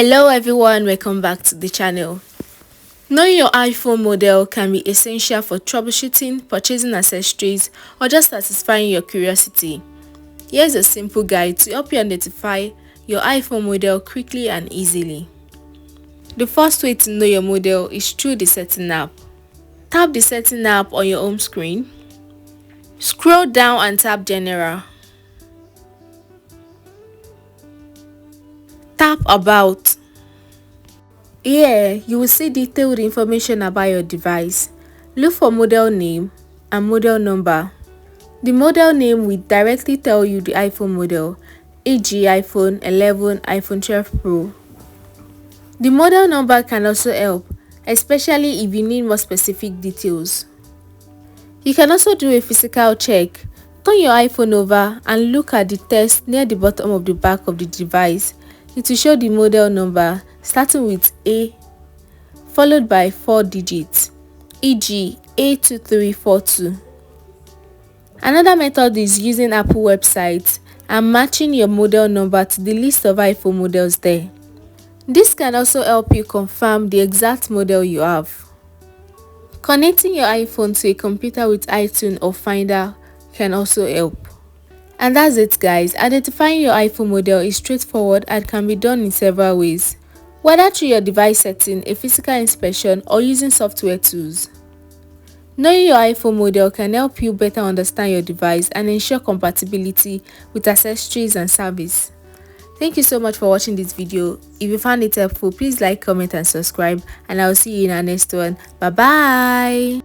Hello everyone, welcome back to the channel. Knowing your iPhone model can be essential for troubleshooting, purchasing accessories, or just satisfying your curiosity. Here's a simple guide to help you identify your iPhone model quickly and easily. The first way to know your model is through the Setting app. Tap the Setting app on your home screen. Scroll down and tap General. Tap About. Here, you will see detailed information about your device. Look for model name and model number. The model name will directly tell you the iPhone model, e.g. iPhone 11, iPhone 12 Pro. The model number can also help, especially if you need more specific details. You can also do a physical check. Turn your iPhone over and look at the text near the bottom of the back of the device. It will show the model number starting with A followed by 4 digits, e.g. A2342. Another method is using Apple website and matching your model number to the list of iPhone models there. This can also help you confirm the exact model you have. Connecting your iPhone to a computer with iTunes or Finder can also help. And that's it guys, identifying your iPhone model is straightforward and can be done in several ways, whether through your device setting, a physical inspection, or using software tools. Knowing your iPhone model can help you better understand your device and ensure compatibility with accessories and service. Thank you so much for watching this video. If you found it helpful, please like, comment and subscribe, and I'll see you in our next one. Bye bye.